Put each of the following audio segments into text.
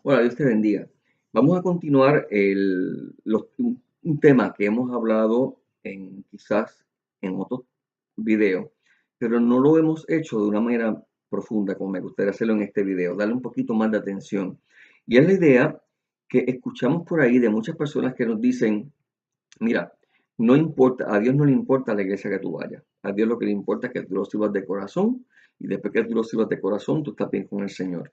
Hola, Dios te bendiga. Vamos a continuar un tema que hemos hablado quizás en otros videos, pero no lo hemos hecho de una manera profunda como me gustaría hacerlo en este video, darle un poquito más de atención. Y es la idea que escuchamos por ahí de muchas personas que nos dicen, mira, no importa, a Dios no le importa la iglesia que tú vayas, a Dios lo que le importa es que tú lo sirvas de corazón y después que tú lo sirvas de corazón, tú estás bien con el Señor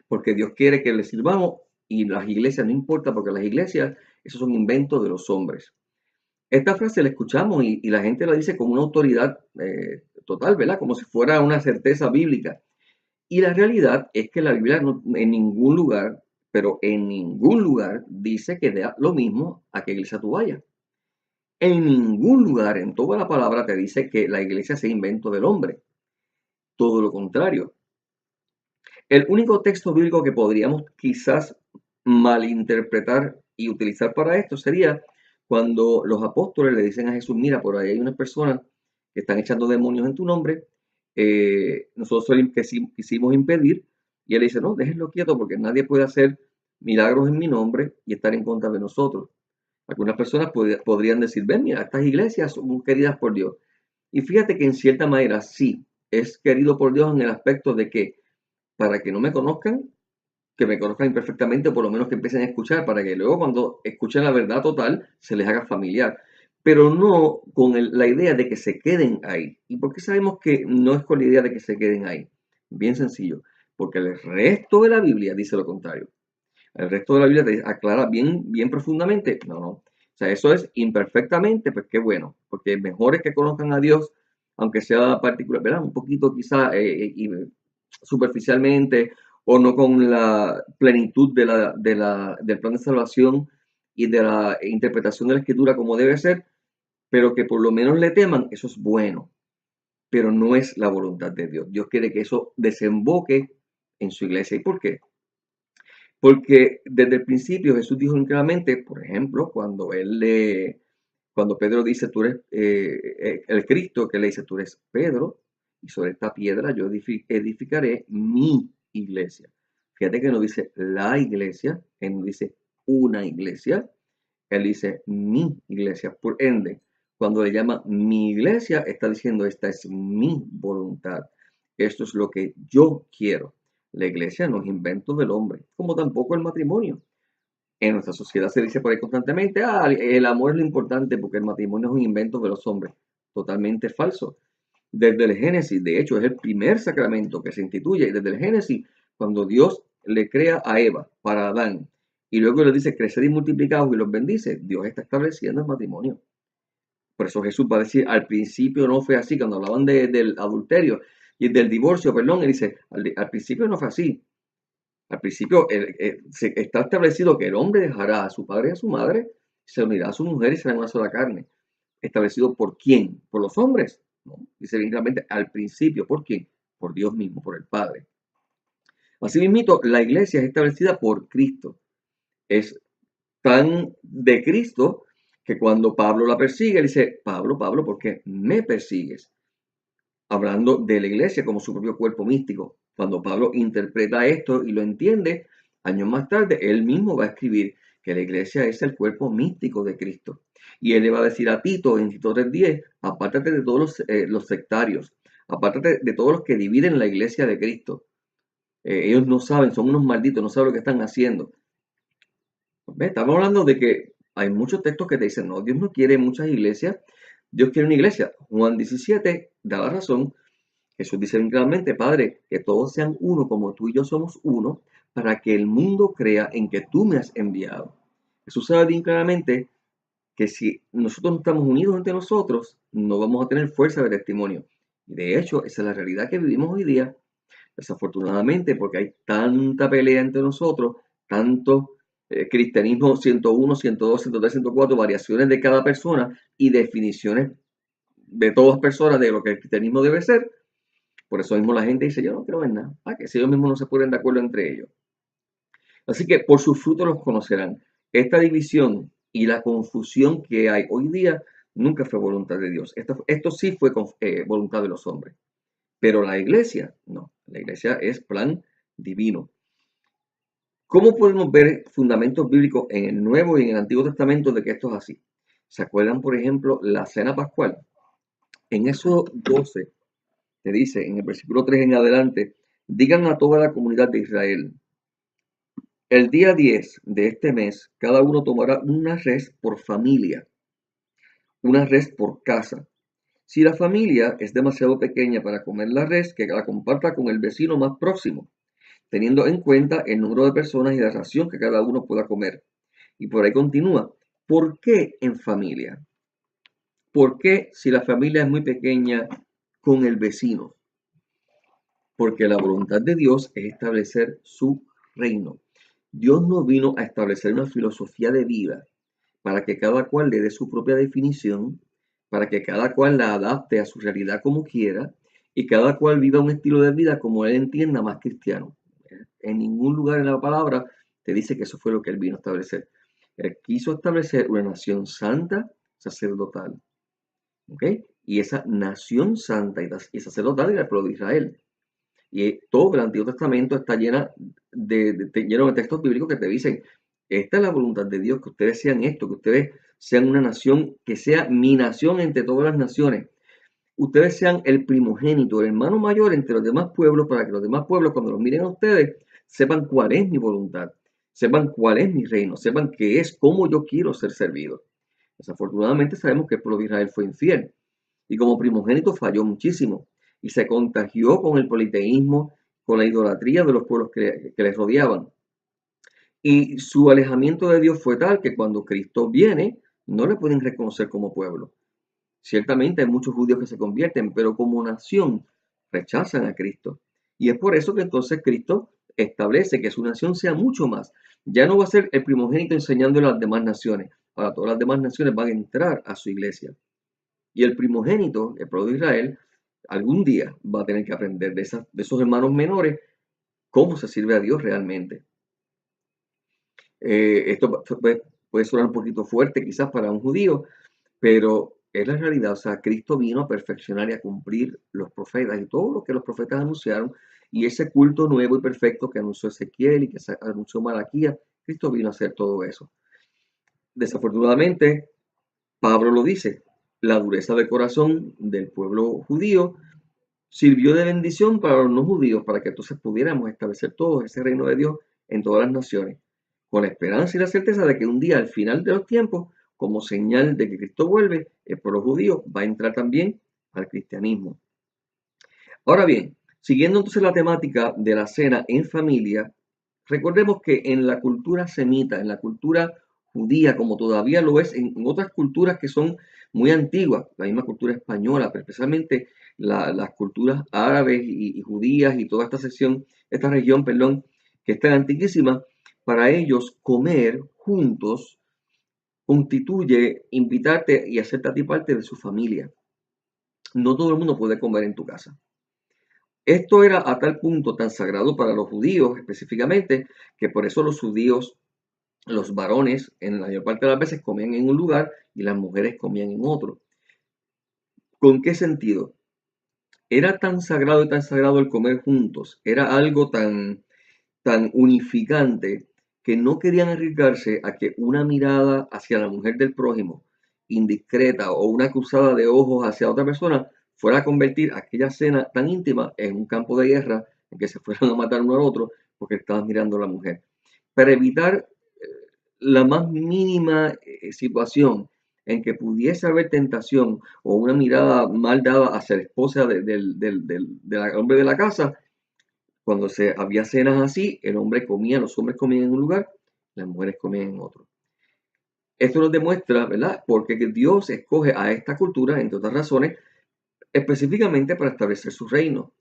porque Dios quiere que le sirvamos y las iglesias no importa, porque las iglesias, esos son inventos de los hombres. Esta frase la escuchamos y la gente la dice con una autoridad total, ¿verdad? Como si fuera una certeza bíblica. Y la realidad es que la Biblia en ningún lugar, pero en ningún lugar dice que da lo mismo a qué iglesia tú vayas. En ningún lugar, en toda la palabra, te dice que la iglesia sea invento del hombre. Todo lo contrario. El único texto bíblico que podríamos quizás malinterpretar y utilizar para esto sería cuando los apóstoles le dicen a Jesús, mira, por ahí hay unas personas que están echando demonios en tu nombre, nosotros quisimos impedir, y él dice, no, déjenlo quieto porque nadie puede hacer milagros en mi nombre y estar en contra de nosotros. Algunas personas podrían decir, ven, mira, estas iglesias son queridas por Dios. Y fíjate que en cierta manera sí, es querido por Dios en el aspecto de que para que no me conozcan, que me conozcan imperfectamente, o por lo menos que empiecen a escuchar, para que luego cuando escuchen la verdad total se les haga familiar. Pero no con la idea de que se queden ahí. ¿Y por qué sabemos que no es con la idea de que se queden ahí? Bien sencillo, porque el resto de la Biblia dice lo contrario. El resto de la Biblia te aclara bien profundamente. No, no. O sea, eso es imperfectamente, pues qué bueno, porque mejor es que conozcan a Dios, aunque sea particular, ¿verdad? Un poquito quizá superficialmente o no con la plenitud del plan de salvación y de la interpretación de la escritura como debe ser, pero que por lo menos le teman, eso es bueno, pero no es la voluntad de Dios. Dios quiere que eso desemboque en su iglesia. ¿Y por qué? Porque desde el principio Jesús dijo claramente, por ejemplo, cuando Pedro dice, tú eres el Cristo, que le dice, tú eres Pedro, y sobre esta piedra yo edificaré mi iglesia. Fíjate que no dice la iglesia, él no dice una iglesia, él dice mi iglesia. Por ende, cuando le llama mi iglesia, está diciendo, esta es mi voluntad. Esto es lo que yo quiero. La iglesia no es invento del hombre, como tampoco el matrimonio. En nuestra sociedad se dice por ahí constantemente, el amor es lo importante porque el matrimonio es un invento de los hombres. Totalmente falso. Desde el Génesis, de hecho, es el primer sacramento que se instituye. Y desde el Génesis, cuando Dios le crea a Eva para Adán y luego le dice crecer y multiplicados y los bendice, Dios está estableciendo el matrimonio. Por eso Jesús va a decir, al principio no fue así, cuando hablaban del adulterio y del divorcio, perdón, él dice, al principio no fue así. Al principio está establecido que el hombre dejará a su padre y a su madre, se unirá a su mujer y será una sola carne. ¿Establecido por quién? ¿Por los hombres? No. Dice bien claramente al principio. ¿Por quién? Por Dios mismo, por el Padre. Asimismo, la iglesia es establecida por Cristo. Es tan de Cristo que cuando Pablo la persigue, dice, Pablo, Pablo, ¿por qué me persigues? Hablando de la iglesia como su propio cuerpo místico. Cuando Pablo interpreta esto y lo entiende, años más tarde, él mismo va a escribir que la iglesia es el cuerpo místico de Cristo. Y él le va a decir a Tito, en Tito 3:10, apártate de todos los sectarios, apártate de todos los que dividen la iglesia de Cristo. Ellos no saben, son unos malditos, no saben lo que están haciendo. ¿Ves? Estamos hablando de que hay muchos textos que te dicen, no, Dios no quiere muchas iglesias, Dios quiere una iglesia. Juan 17 da la razón. Jesús dice bien claramente, Padre, que todos sean uno como tú y yo somos uno, para que el mundo crea en que tú me has enviado. Jesús sabe bien claramente que si nosotros no estamos unidos entre nosotros, no vamos a tener fuerza de testimonio. Y de hecho, esa es la realidad que vivimos hoy día, desafortunadamente, porque hay tanta pelea entre nosotros, tanto cristianismo 101, 102, 103, 104, variaciones de cada persona y definiciones de todas personas de lo que el cristianismo debe ser. Por eso mismo la gente dice, yo no creo en nada. Que si ellos mismos no se ponen de acuerdo entre ellos. Así que por sus frutos los conocerán. Esta división y la confusión que hay hoy día nunca fue voluntad de Dios. Esto sí fue voluntad de los hombres. Pero la iglesia, no. La iglesia es plan divino. ¿Cómo podemos ver fundamentos bíblicos en el Nuevo y en el Antiguo Testamento de que esto es así? ¿Se acuerdan, por ejemplo, la cena pascual? En Éxodo 12 te dice, en el versículo 3 en adelante, digan a toda la comunidad de Israel, el día 10 de este mes, cada uno tomará una res por familia, una res por casa. Si la familia es demasiado pequeña para comer la res, que la comparta con el vecino más próximo, teniendo en cuenta el número de personas y la ración que cada uno pueda comer. Y por ahí continúa. ¿Por qué en familia? ¿Por qué si la familia es muy pequeña con el vecino? Porque la voluntad de Dios es establecer su reino. Dios no vino a establecer una filosofía de vida para que cada cual le dé su propia definición, para que cada cual la adapte a su realidad como quiera y cada cual viva un estilo de vida como él entienda más cristiano. En ningún lugar en la palabra te dice que eso fue lo que él vino a establecer. Él quiso establecer una nación santa, sacerdotal. ¿Ok? Y esa nación santa y sacerdotal era el pueblo de Israel. Y todo el Antiguo Testamento está lleno de textos bíblicos que te dicen, esta es la voluntad de Dios, que ustedes sean esto, que ustedes sean una nación, que sea mi nación entre todas las naciones. Ustedes sean el primogénito, el hermano mayor entre los demás pueblos, para que los demás pueblos, cuando los miren a ustedes, sepan cuál es mi voluntad, sepan cuál es mi reino, sepan qué es, cómo yo quiero ser servido. Desafortunadamente sabemos que el pueblo de Israel fue infiel y como primogénito falló muchísimo y se contagió con el politeísmo, con la idolatría de los pueblos que les rodeaban. Y su alejamiento de Dios fue tal que cuando Cristo viene, no le pueden reconocer como pueblo. Ciertamente hay muchos judíos que se convierten, pero como nación rechazan a Cristo. Y es por eso que entonces Cristo establece que su nación sea mucho más. Ya no va a ser el primogénito enseñando a las demás naciones. Ahora todas las demás naciones van a entrar a su iglesia. Y el primogénito, el pueblo de Israel, algún día va a tener que aprender de esos hermanos menores cómo se sirve a Dios realmente. Esto puede sonar un poquito fuerte quizás para un judío, pero es la realidad. O sea, Cristo vino a perfeccionar y a cumplir los profetas y todo lo que los profetas anunciaron. Y ese culto nuevo y perfecto que anunció Ezequiel y que anunció Malaquía, Cristo vino a hacer todo eso. Desafortunadamente, Pablo lo dice, la dureza de corazón del pueblo judío sirvió de bendición para los no judíos, para que entonces pudiéramos establecer todo ese reino de Dios en todas las naciones, con la esperanza y la certeza de que un día al final de los tiempos, como señal de que Cristo vuelve, el pueblo judío va a entrar también al cristianismo. Ahora bien, siguiendo entonces la temática de la cena en familia, recordemos que en la cultura semita, en la cultura judía, como todavía lo es en otras culturas que son muy antiguas, la misma cultura española, pero especialmente las culturas árabes y judías y toda esta región, perdón, que es tan antiquísima, para ellos comer juntos constituye invitarte y hacerte a ti parte de su familia. No todo el mundo puede comer en tu casa. Esto era a tal punto tan sagrado para los judíos específicamente, que por eso los judíos, los varones, en la mayor parte de las veces comían en un lugar y las mujeres comían en otro. ¿Con qué sentido? Era tan sagrado y tan sagrado el comer juntos, era algo tan unificante que no querían arriesgarse a que una mirada hacia la mujer del prójimo, indiscreta o una cruzada de ojos hacia otra persona, fuera a convertir aquella cena tan íntima en un campo de guerra en que se fueran a matar uno al otro porque estaban mirando a la mujer. Para evitar la más mínima situación en que pudiese haber tentación o una mirada mal dada hacia la esposa del hombre de la casa, cuando había cenas así, el hombre comía, los hombres comían en un lugar, las mujeres comían en otro. Esto nos demuestra, ¿verdad?, porque Dios escoge a esta cultura, entre otras razones, específicamente para establecer su reino.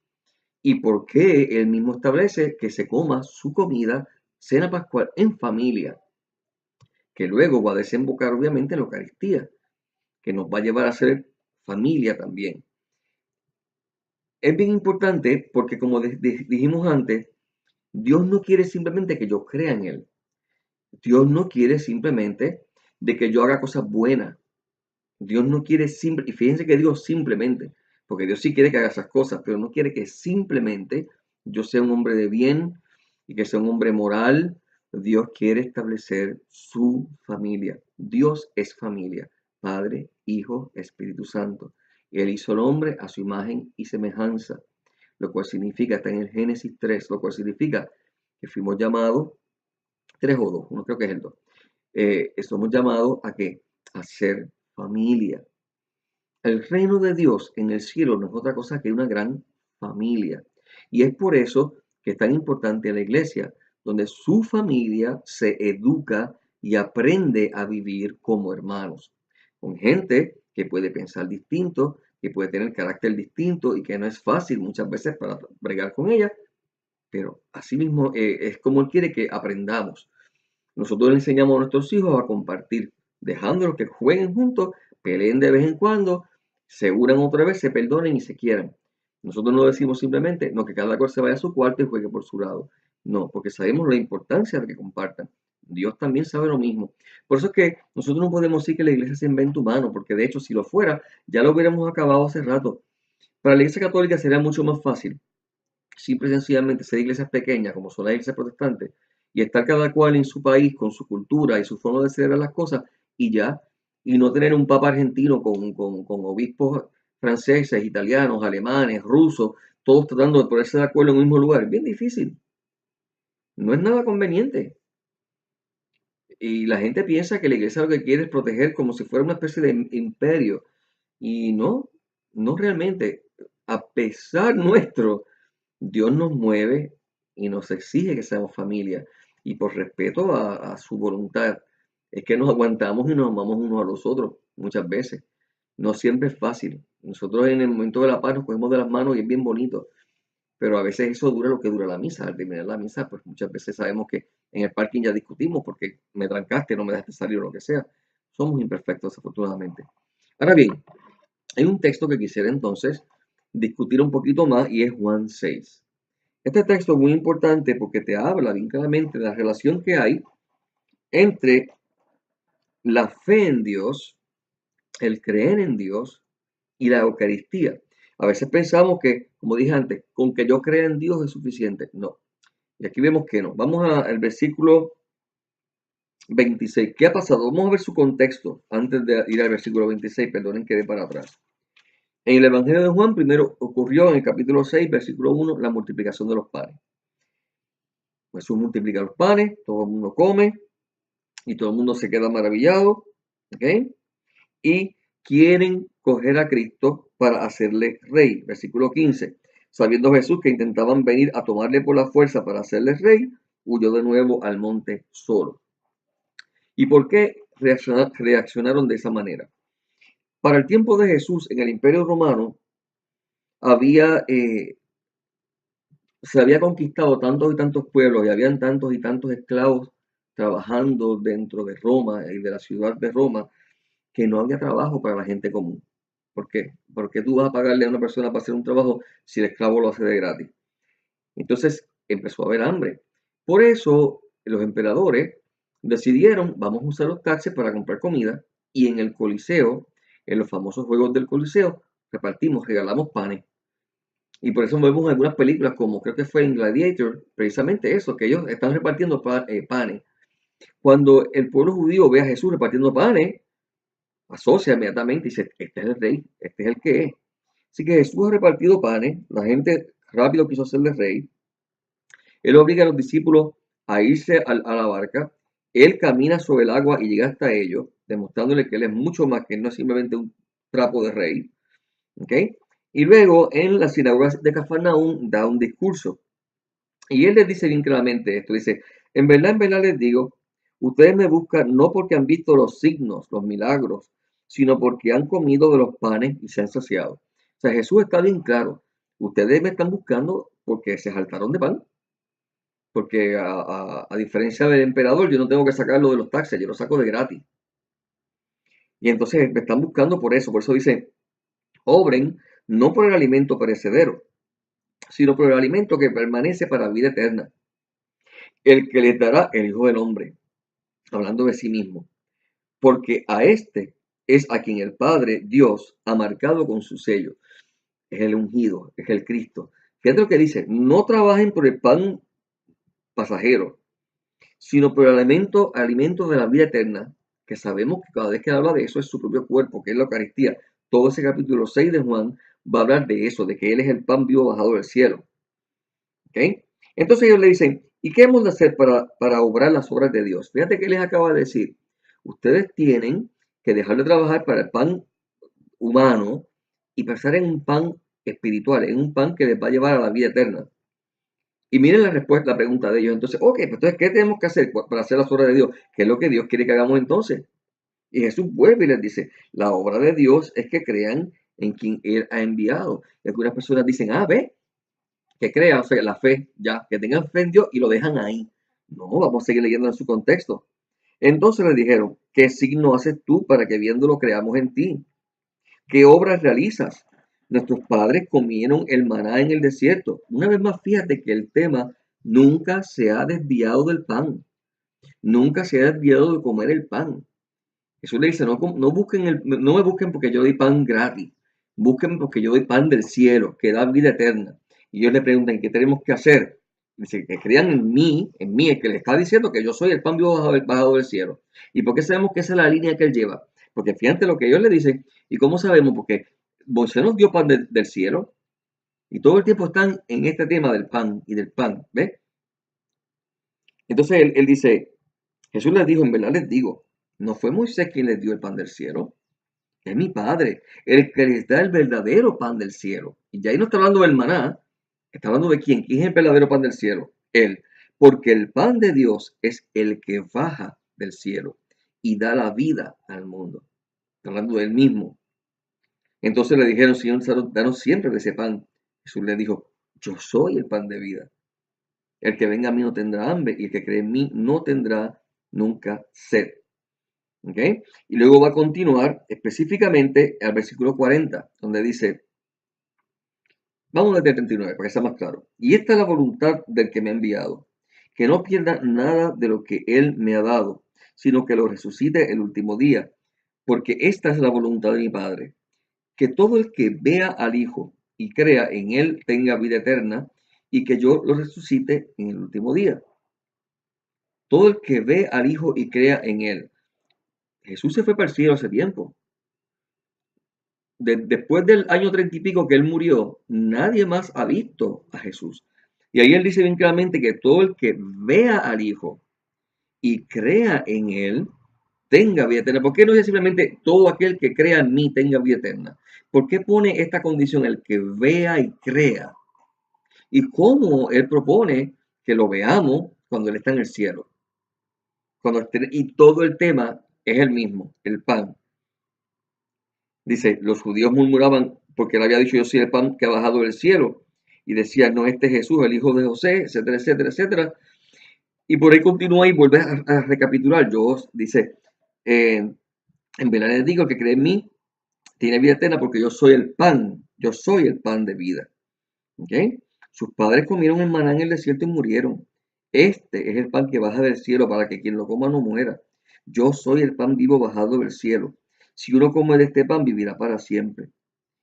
Y por qué Él mismo establece que se coma su comida, cena pascual, en familia, que luego va a desembocar obviamente en la Eucaristía, que nos va a llevar a ser familia también. Es bien importante porque, como dijimos antes, Dios no quiere simplemente que yo crea en Él. Dios no quiere simplemente de que yo haga cosas buenas. Dios no quiere y fíjense que digo simplemente, porque Dios sí quiere que haga esas cosas, pero no quiere que simplemente yo sea un hombre de bien y que sea un hombre moral Dios quiere establecer su familia. Dios es familia, Padre, Hijo, Espíritu Santo. Él hizo al hombre a su imagen y semejanza, lo cual significa, está en el Génesis 3, lo cual significa que fuimos llamados, 3 o 2, uno creo que es el 2, somos llamados a qué? A ser familia. El reino de Dios en el cielo no es otra cosa que una gran familia. Y es por eso que es tan importante la iglesia, donde su familia se educa y aprende a vivir como hermanos, con gente que puede pensar distinto, que puede tener carácter distinto y que no es fácil muchas veces para bregar con ella, pero así mismo es como Él quiere que aprendamos. Nosotros le enseñamos a nuestros hijos a compartir, dejándolos que jueguen juntos, peleen de vez en cuando, se unan otra vez, se perdonen y se quieran. Nosotros no decimos simplemente, no, que cada cual se vaya a su cuarto y juegue por su lado. No, porque sabemos la importancia de que compartan. Dios también sabe lo mismo. Por eso es que nosotros no podemos decir que la iglesia es invento humano, porque de hecho, si lo fuera, ya lo hubiéramos acabado hace rato. Para la iglesia católica sería mucho más fácil simple y sencillamente ser iglesias pequeñas, como son las iglesias protestantes, y estar cada cual en su país con su cultura y su forma de celebrar las cosas, y ya, y no tener un papa argentino con obispos franceses, italianos, alemanes, rusos, todos tratando de ponerse de acuerdo en un mismo lugar. Es bien difícil, no es nada conveniente. Y la gente piensa que la iglesia lo que quiere es proteger como si fuera una especie de imperio. Y no, no realmente. A pesar nuestro, Dios nos mueve y nos exige que seamos familia. Y por respeto a su voluntad, es que nos aguantamos y nos amamos unos a los otros muchas veces. No siempre es fácil. Nosotros en el momento de la paz nos cogemos de las manos y es bien bonito. Pero a veces eso dura lo que dura la misa. Al terminar la misa, pues muchas veces sabemos que en el parking ya discutimos porque me trancaste, no me dejaste salir o lo que sea. Somos imperfectos, afortunadamente. Ahora bien, hay un texto que quisiera entonces discutir un poquito más y es Juan 6. Este texto es muy importante porque te habla bien claramente de la relación que hay entre la fe en Dios, el creer en Dios y la Eucaristía. A veces pensamos que, como dije antes, con que yo crea en Dios es suficiente. No. Y aquí vemos que no. Vamos al versículo 26. ¿Qué ha pasado? Vamos a ver su contexto antes de ir al versículo 26. Perdonen que dé para atrás. En el Evangelio de Juan, primero ocurrió en el capítulo 6, versículo 1, la multiplicación de los panes. Jesús multiplica los panes, todo el mundo come y todo el mundo se queda maravillado. ¿Ok? Y quieren coger a Cristo para hacerle rey. Versículo 15. Sabiendo Jesús que intentaban venir a tomarle por la fuerza para hacerle rey, huyó de nuevo al monte solo. ¿Y por qué reaccionaron de esa manera? Para el tiempo de Jesús en el Imperio Romano había, se había conquistado tantos y tantos pueblos y habían tantos y tantos esclavos trabajando dentro de Roma y de la ciudad de Roma que no había trabajo para la gente común. ¿Por qué? Porque tú vas a pagarle a una persona para hacer un trabajo si el esclavo lo hace de gratis. Entonces empezó a haber hambre. Por eso los emperadores decidieron, vamos a usar los taxes para comprar comida y en el Coliseo, en los famosos juegos del Coliseo, repartimos, regalamos panes. Y por eso vemos algunas películas como creo que fue en Gladiator, precisamente eso, que ellos están repartiendo panes. Cuando el pueblo judío ve a Jesús repartiendo panes, asocia inmediatamente y dice, este es el rey, este es el que es. Así que Jesús ha repartido panes, la gente rápido quiso hacerle rey, él obliga a los discípulos a irse a la barca, él camina sobre el agua y llega hasta ellos, demostrándole que él es mucho más, que no es simplemente un trapo de rey. ¿Ok? Y luego en la sinagoga de Cafarnaúm da un discurso. Y él les dice bien claramente esto, dice, en verdad les digo, ustedes me buscan no porque han visto los signos, los milagros, sino porque han comido de los panes y se han saciado. O sea, Jesús está bien claro, ustedes me están buscando porque se saltaron de pan, porque a diferencia del emperador, yo no tengo que sacarlo de los taxes, yo lo saco de gratis. Y entonces me están buscando por eso dice, obren no por el alimento perecedero, sino por el alimento que permanece para vida eterna, el que les dará el Hijo del Hombre, hablando de sí mismo, porque a este es a quien el Padre Dios ha marcado con su sello, es el ungido, es el Cristo. Fíjate lo que dice, no trabajen por el pan pasajero, sino por el alimento de la vida eterna, que sabemos que cada vez que habla de eso es su propio cuerpo, que es la Eucaristía. Todo ese capítulo 6 de Juan va a hablar de eso, de que Él es el pan vivo bajado del cielo. ¿Ok? Entonces ellos le dicen, ¿y qué hemos de hacer para obrar las obras de Dios? Fíjate que les acaba de decir, ustedes tienen que dejar de trabajar para el pan humano y pensar en un pan espiritual, en un pan que les va a llevar a la vida eterna. Y miren la respuesta, la pregunta de ellos. Entonces, ok, pues entonces, ¿qué tenemos que hacer para hacer las obras de Dios? ¿Qué es lo que Dios quiere que hagamos entonces? Y Jesús vuelve y les dice, la obra de Dios es que crean en quien Él ha enviado. Y algunas personas dicen, ve, que crean fe, la fe, ya, que tengan fe en Dios y lo dejan ahí. No, vamos a seguir leyendo en su contexto. Entonces le dijeron, ¿qué signo haces tú para que viéndolo creamos en ti? ¿Qué obras realizas? Nuestros padres comieron el maná en el desierto. Una vez más, fíjate que el tema nunca se ha desviado del pan. Nunca se ha desviado de comer el pan. Jesús le dice, no busquen no me busquen porque yo doy pan gratis. Búsquenme porque yo doy pan del cielo, que da vida eterna. Y ellos le preguntan, ¿qué tenemos que hacer? Dice, que crean en mí, el que le está diciendo que yo soy el pan vivo bajado del cielo. ¿Y por qué sabemos que esa es la línea que él lleva? Porque fíjate lo que ellos le dicen. ¿Y cómo sabemos? Porque Moisés nos dio pan del cielo y todo el tiempo están en este tema del pan y del pan. ¿Ves? Entonces él dice, Jesús les dijo, en verdad les digo, no fue Moisés quien les dio el pan del cielo, es mi Padre, el que les da el verdadero pan del cielo. Y ya ahí no está hablando del maná, está hablando de quién es el verdadero pan del cielo, Él. Porque el pan de Dios es el que baja del cielo y da la vida al mundo. Está hablando de Él mismo. Entonces le dijeron, Señor, danos siempre de ese pan. Jesús le dijo, yo soy el pan de vida. El que venga a mí no tendrá hambre y el que cree en mí no tendrá nunca sed. ¿Ok? Y luego va a continuar específicamente al versículo 40, donde dice, vamos desde el 39 para que sea más claro. Y esta es la voluntad del que me ha enviado, que no pierda nada de lo que él me ha dado, sino que lo resucite el último día, porque esta es la voluntad de mi Padre, que todo el que vea al Hijo y crea en él tenga vida eterna, y que yo lo resucite en el último día. Todo el que ve al Hijo y crea en él. Jesús se fue para el cielo hace tiempo. Después del año 30 y pico que él murió, nadie más ha visto a Jesús. Y ahí él dice bien claramente que todo el que vea al Hijo y crea en él, tenga vida eterna. ¿Por qué no dice simplemente todo aquel que crea en mí tenga vida eterna? ¿Por qué pone esta condición, el que vea y crea? ¿Y cómo él propone que lo veamos cuando él está en el cielo? Y todo el tema es el mismo, el pan. Dice, los judíos murmuraban porque él había dicho yo soy el pan que ha bajado del cielo. Y decía, no, este es Jesús, el hijo de José, etcétera, etcétera, etcétera. Y por ahí continúa y vuelve a recapitular. Dice, en verdad les digo que cree en mí, tiene vida eterna porque yo soy el pan de vida. ¿Ok? Sus padres comieron el maná en el desierto y murieron. Este es el pan que baja del cielo para que quien lo coma no muera. Yo soy el pan vivo bajado del cielo. Si uno come de este pan, vivirá para siempre.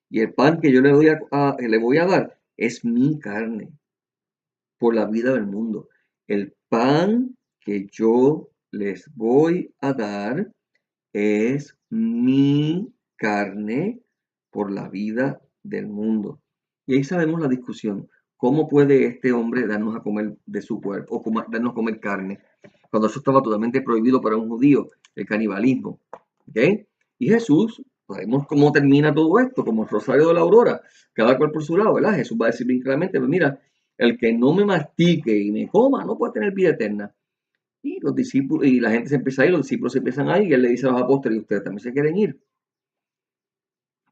Y el pan que yo le voy a dar es mi carne por la vida del mundo. El pan que yo les voy a dar es mi carne por la vida del mundo. Y ahí sabemos la discusión. ¿Cómo puede este hombre darnos a comer de su cuerpo o darnos a comer carne? Cuando eso estaba totalmente prohibido para un judío, el canibalismo. ¿Ok? Y Jesús, sabemos cómo termina todo esto, como el rosario de la aurora, cada cual por su lado, ¿verdad? Jesús va a decir bien claramente, pues mira, el que no me mastique y me coma no puede tener vida eterna. Y los discípulos, y la gente se empieza a ir, los discípulos se empiezan a ir, y él le dice a los apóstoles, ¿y ustedes también se quieren ir?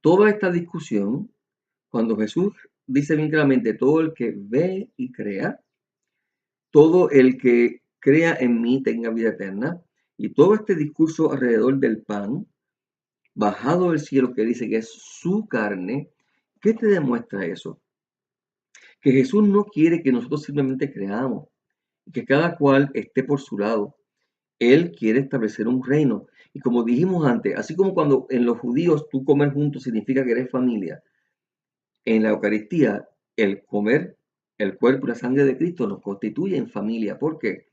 Toda esta discusión, cuando Jesús dice bien claramente, todo el que ve y crea, todo el que crea en mí tenga vida eterna, y todo este discurso alrededor del pan, bajado del cielo, que dice que es su carne, ¿qué te demuestra eso? Que Jesús no quiere que nosotros simplemente creamos, que cada cual esté por su lado. Él quiere establecer un reino. Y como dijimos antes, así como cuando en los judíos tú comer juntos significa que eres familia, en la Eucaristía el comer el cuerpo y la sangre de Cristo nos constituye en familia. ¿Por qué?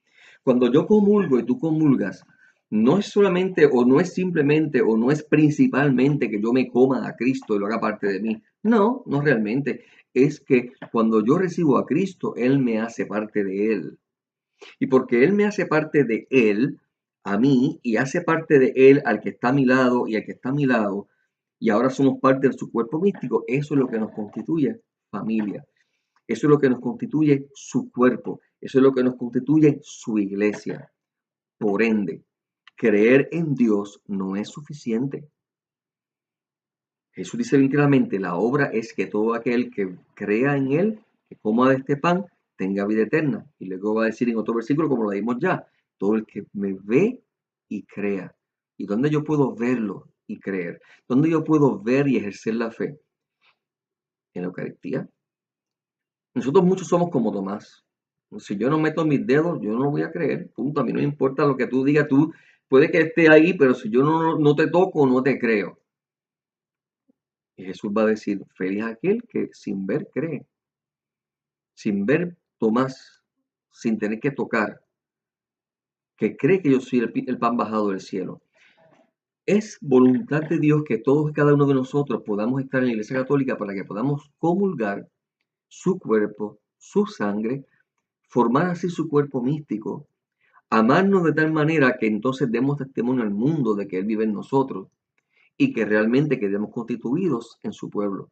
Cuando yo comulgo y tú comulgas, no es solamente o no es simplemente o no es principalmente que yo me coma a Cristo y lo haga parte de mí. No, no realmente. Es que cuando yo recibo a Cristo, Él me hace parte de Él. Y porque Él me hace parte de Él, a mí, y hace parte de Él al que está a mi lado y al que está a mi lado, y ahora somos parte de su cuerpo místico, eso es lo que nos constituye familia. Eso es lo que nos constituye su cuerpo. Eso es lo que nos constituye su iglesia. Por ende, creer en Dios no es suficiente. Jesús dice bien claramente, la obra es que todo aquel que crea en Él, que coma de este pan, tenga vida eterna. Y luego va a decir en otro versículo, como lo dimos ya, todo el que me ve y crea. ¿Y dónde yo puedo verlo y creer? ¿Dónde yo puedo ver y ejercer la fe? En la Eucaristía. Nosotros muchos somos como Tomás. Si yo no meto mis dedos, yo no voy a creer. Punto. A mí no me importa lo que tú digas. Tú puede que esté ahí, pero si yo no te toco, no te creo. Y Jesús va a decir, feliz aquel que sin ver cree. Sin ver, Tomás, sin tener que tocar, que cree que yo soy el pan bajado del cielo. Es voluntad de Dios que todos y cada uno de nosotros podamos estar en la Iglesia Católica para que podamos comulgar su cuerpo, su sangre, formar así su cuerpo místico, amarnos de tal manera que entonces demos testimonio al mundo de que Él vive en nosotros y que realmente quedemos constituidos en su pueblo.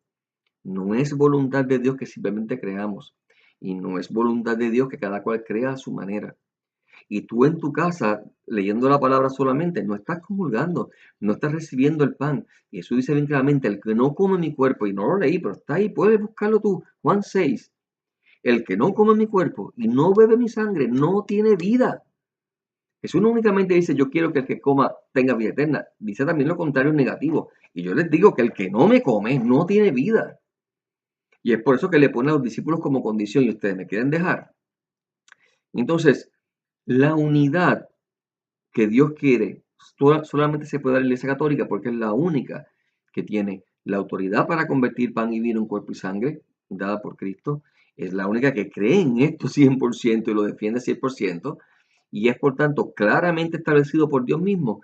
No es voluntad de Dios que simplemente creamos y no es voluntad de Dios que cada cual crea a su manera. Y tú en tu casa, leyendo la palabra solamente, no estás comulgando, no estás recibiendo el pan. Y Jesús dice bien claramente, el que no come mi cuerpo, y no lo leí, pero está ahí, puedes buscarlo tú, Juan 6, el que no come mi cuerpo y no bebe mi sangre, no tiene vida. Jesús no únicamente dice, yo quiero que el que coma tenga vida eterna, dice también lo contrario negativo. Y yo les digo que el que no me come no tiene vida. Y es por eso que le pone a los discípulos como condición y ustedes me quieren dejar. Entonces, la unidad que Dios quiere solamente se puede dar en la Iglesia Católica porque es la única que tiene la autoridad para convertir pan y vino en cuerpo y sangre, dada por Cristo. Es la única que cree en esto 100% y lo defiende 100%. Y es por tanto claramente establecido por Dios mismo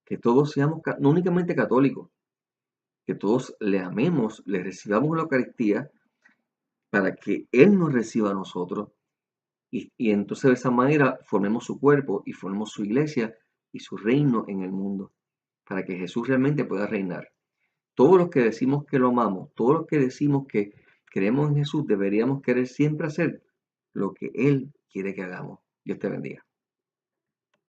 que todos seamos no únicamente católicos, que todos le amemos, le recibamos la Eucaristía para que Él nos reciba a nosotros y entonces de esa manera formemos su cuerpo y formemos su iglesia y su reino en el mundo, para que Jesús realmente pueda reinar. Todos los que decimos que lo amamos, todos los que decimos que creemos en Jesús, deberíamos querer siempre hacer lo que Él quiere que hagamos. Dios te bendiga.